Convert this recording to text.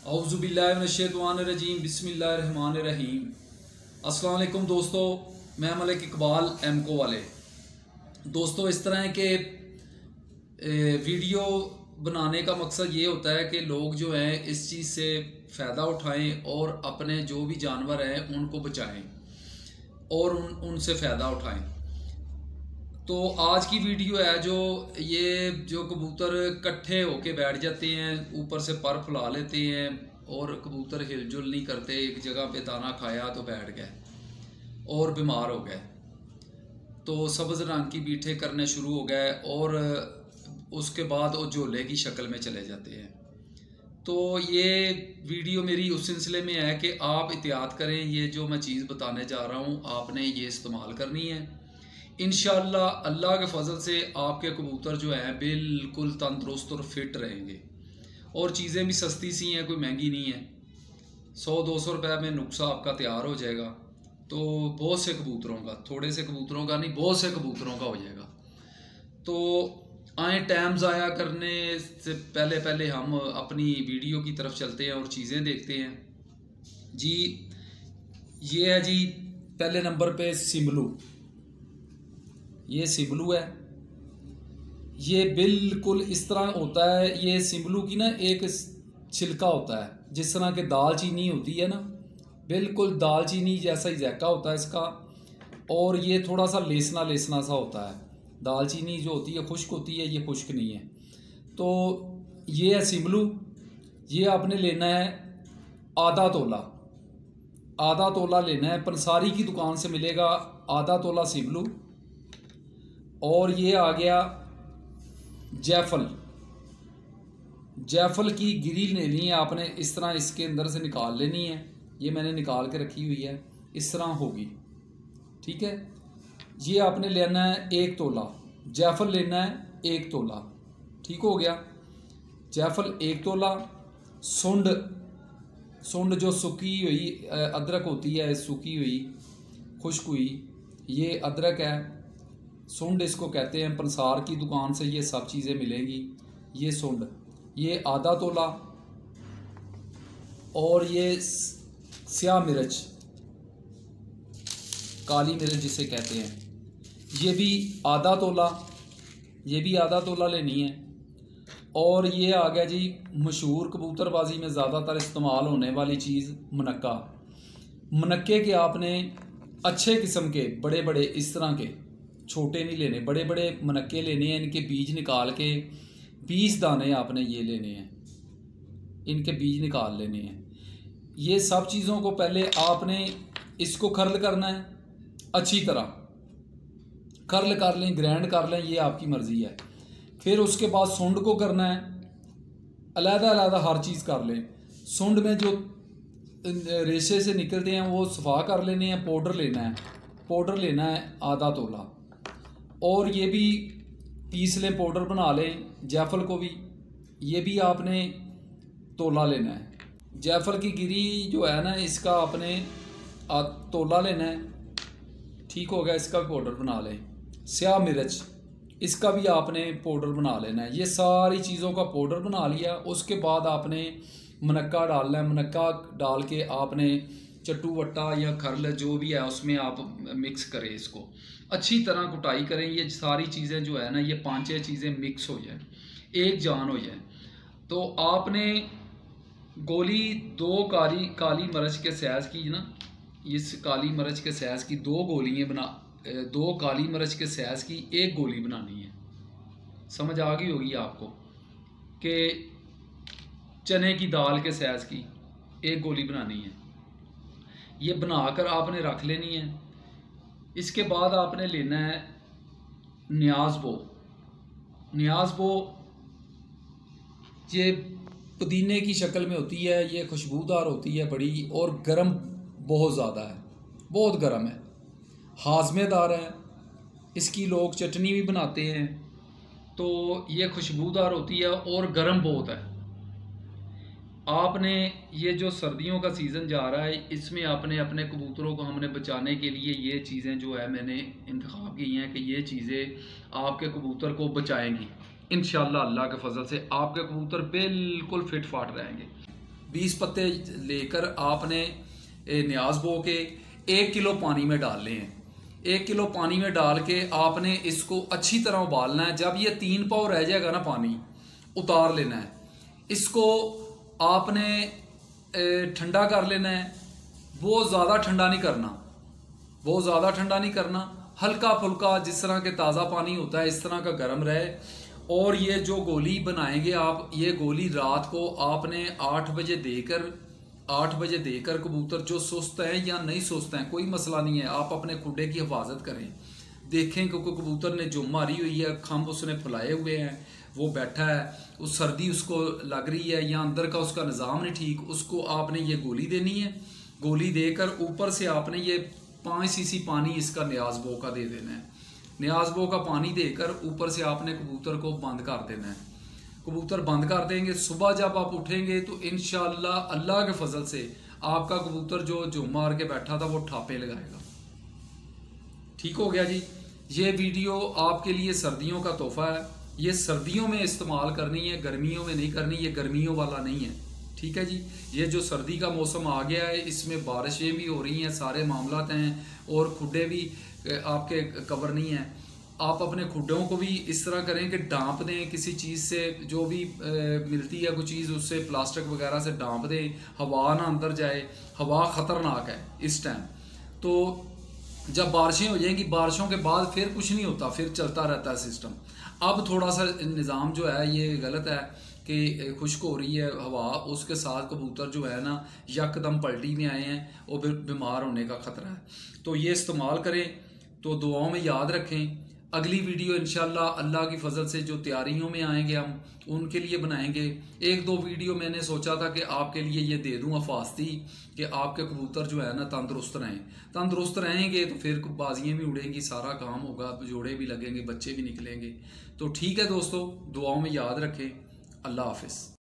औज़ुबिल्लाहिमिनश्शैतानिर्रजीम बिस्मिल्लाहिर्रहमानिर्रहीम। अस्सलाम वालेकुम दोस्तों, मैं मलिक इकबाल एमको वाले। दोस्तों, इस तरह के वीडियो बनाने का मकसद ये होता है कि लोग जो हैं इस चीज़ से फ़ायदा उठाएं और अपने जो भी जानवर हैं उनको बचाएं और उनसे फ़ायदा उठाएं। तो आज की वीडियो है जो कबूतर इकट्ठे होके बैठ जाते हैं, ऊपर से पर फुला लेते हैं और कबूतर हिलजुल नहीं करते, एक जगह पे दाना खाया तो बैठ गए और बीमार हो गए, तो सब्ज़ रंग की बीठे करने शुरू हो गए और उसके बाद वो झोले की शक्ल में चले जाते हैं। तो ये वीडियो मेरी उस सिलसिले में है कि आप एहतियात करें, ये जो मैं चीज़ बताने जा रहा हूँ आपने ये इस्तेमाल करनी है। इंशाअल्लाह अल्लाह के फजल से आपके कबूतर जो हैं बिल्कुल तंदुरुस्त और फिट रहेंगे और चीज़ें भी सस्ती सी हैं, कोई महंगी नहीं है। 100-200 रुपये में नुस्खा आपका तैयार हो जाएगा। तो बहुत से कबूतरों का, थोड़े से कबूतरों का नहीं, बहुत से कबूतरों का हो जाएगा। तो आए टाइम ज़ाया करने से पहले हम अपनी वीडियो की तरफ चलते हैं और चीज़ें देखते हैं। जी ये है जी, पहले नंबर पे सिमलू। ये सिमलू है, ये बिल्कुल इस तरह होता है। ये सिमलू की ना एक छिलका होता है, जिस तरह के दालचीनी होती है ना, बिल्कुल दालचीनी जैसा ही जायका होता है इसका, और ये थोड़ा सा लेसना लेसना सा होता है। दालचीनी जो होती है खुश्क होती है, ये खुश्क नहीं है। तो ये है सिमलू। ये आपने लेना है आधा तोला, आधा तोला लेना है। पंसारी की दुकान से मिलेगा आधा तोला सिमलू। और ये आ गया जैफल। जैफल की गिरी लेनी है आपने, इस तरह इसके अंदर से निकाल लेनी है। ये मैंने निकाल के रखी हुई है, इस तरह होगी, ठीक है। ये आपने लेना है 1 तोला, जैफल लेना है 1 तोला, ठीक हो गया। जैफल 1 तोला। सुंड जो सूखी हुई अदरक होती है, सूखी हुई खुश्क हुई, ये अदरक है, सुंड इसको कहते हैं। पंसार की दुकान से ये सब चीज़ें मिलेंगी। ये सुंड, ये आधा तोला। और ये स्याह मिर्च, काली मिर्च जिसे कहते हैं, ये भी आधा तोला, ये भी आधा तोला लेनी है। और ये आ गया जी मशहूर कबूतरबाजी में ज़्यादातर इस्तेमाल होने वाली चीज़, मुनक्का। मुनक्के के आपने अच्छे किस्म के बड़े बड़े, इस तरह के, छोटे नहीं लेने, बड़े बड़े मुनक्के लेने हैं। इनके बीज निकाल के 20 दाने आपने ये लेने हैं, इनके बीज निकाल लेने हैं। ये सब चीज़ों को पहले आपने इसको खर्ल करना है, अच्छी तरह खर्ल कर लें, ग्राइंड कर लें, ये आपकी मर्ज़ी है। फिर उसके बाद सुंड को करना है, अलग-अलग हर चीज़ कर लें। सुंड में जो रेशे से निकलते हैं वो सफ़ा कर लेने हैं। पाउडर लेना है, पाउडर लेना है आधा तोला। और ये भी पीस लें, पाउडर बना लें। जैफल को भी, ये भी आपने तोला लेना है। जैफल की गिरी जो है ना, इसका आपने तोला लेना है, ठीक हो गया। इसका भी पाउडर बना लें। स्याह मिर्च, इसका भी आपने पाउडर बना लेना है। ये सारी चीज़ों का पाउडर बना लिया। उसके बाद आपने मुनक्का डालना है। मुनक्का डाल के आपने चट्टू वट्टा या खरल जो भी है उसमें आप मिक्स करें, इसको अच्छी तरह कुटाई करें। ये सारी चीज़ें जो है ना, ये 5-6 चीज़ें मिक्स हो जाए, एक जान हो जाए। तो आपने गोली 2 काली मिर्च के साइज़ की ना, इस काली मिर्च के साइज़ की 2 गोलियाँ बना, 2 काली मिर्च के साइज़ की 1 गोली बनानी है। समझ आ गई होगी आपको कि चने की दाल के साइज़ की 1 गोली बनानी है। ये बनाकर आपने रख लेनी है। इसके बाद आपने लेना है न्याज़बो। न्याज़बो ये पुदीने की शक्ल में होती है, ये खुशबूदार होती है बड़ी, और गर्म बहुत ज़्यादा है, बहुत गर्म है, हाजमेदार है। इसकी लोग चटनी भी बनाते हैं। तो ये खुशबूदार होती है और गर्म बहुत है। आपने ये जो सर्दियों का सीज़न जा रहा है, इसमें आपने अपने कबूतरों को हमने बचाने के लिए ये चीज़ें जो है मैंने इंतखाब की हैं कि ये चीज़ें आपके कबूतर को बचाएंगी। इंशाअल्लाह अल्लाह के फजल से आपके कबूतर बिल्कुल फिट फाट रहेंगे। 20 पत्ते लेकर आपने न्याज बो के 1 किलो पानी में डालने हैं। 1 किलो पानी में डाल के आपने इसको अच्छी तरह उबालना है। जब ये 3 पाव रह जाएगा ना पानी, उतार लेना है। इसको आपने ठंडा कर लेना है। वो ज़्यादा ठंडा नहीं करना, बहुत ज़्यादा ठंडा नहीं करना, हल्का फुल्का जिस तरह के ताज़ा पानी होता है इस तरह का गर्म रहे। और ये जो गोली बनाएंगे आप, ये गोली रात को आपने 8 बजे देकर कबूतर जो सुस्त हैं या नहीं सुस्त हैं कोई मसला नहीं है, आप अपने खुडे की हिफाजत करें। देखें क्योंकि कबूतर ने जो मारी हुई है, खम्भ उसने फुलाए हुए हैं, वो बैठा है, उस सर्दी उसको लग रही है या अंदर का उसका निज़ाम नहीं ठीक, उसको आपने ये गोली देनी है। गोली देकर ऊपर से आपने ये 5 सीसी पानी इसका न्याज़बो का दे देना है। न्याज़बो का पानी देकर ऊपर से आपने कबूतर को बंद कर देना है। कबूतर बंद कर देंगे, सुबह जब आप उठेंगे तो इंशाअल्लाह अल्लाह के फजल से आपका कबूतर जो झूम मार के बैठा था वो ठापे लगाएगा। ठीक हो गया जी। ये वीडियो आपके लिए सर्दियों का तोहफा है। ये सर्दियों में इस्तेमाल करनी है, गर्मियों में नहीं करनी। ये गर्मियों वाला नहीं है, ठीक है जी। ये जो सर्दी का मौसम आ गया है, इसमें बारिशें भी हो रही हैं, सारे मामलात हैं, और खुडे भी आपके कवर नहीं है। आप अपने खुडों को भी इस तरह करें कि डांप दें किसी चीज़ से, जो भी मिलती है कोई चीज़ उससे, प्लास्टिक वगैरह से डांप दें, हवा ना अंदर जाए। हवा ख़तरनाक है इस टाइम। तो जब बारिशें हो जाएंगी, बारिशों के बाद फिर कुछ नहीं होता, फिर चलता रहता है सिस्टम। अब थोड़ा सा निज़ाम जो है ये गलत है कि खुश्क हो रही है हवा, उसके साथ कबूतर जो है ना यकदम पलटी में आए हैं और बीमार होने का ख़तरा है। तो ये इस्तेमाल करें, तो दुआओं में याद रखें। अगली वीडियो इंशाल्लाह अल्लाह की फ़ज़ल से जो तैयारियों में आएंगे हम उनके लिए बनाएंगे। 1-2 वीडियो मैंने सोचा था कि आपके लिए ये दे दूँ अफास्ती, कि आपके कबूतर जो है ना तंदुरुस्त रहें। तंदुरुस्त रहेंगे तो फिर बाजियाँ भी उड़ेंगी, सारा काम होगा, जोड़े भी लगेंगे, बच्चे भी निकलेंगे। तो ठीक है दोस्तों, दुआओं में याद रखें। अल्लाह हाफ़िज़।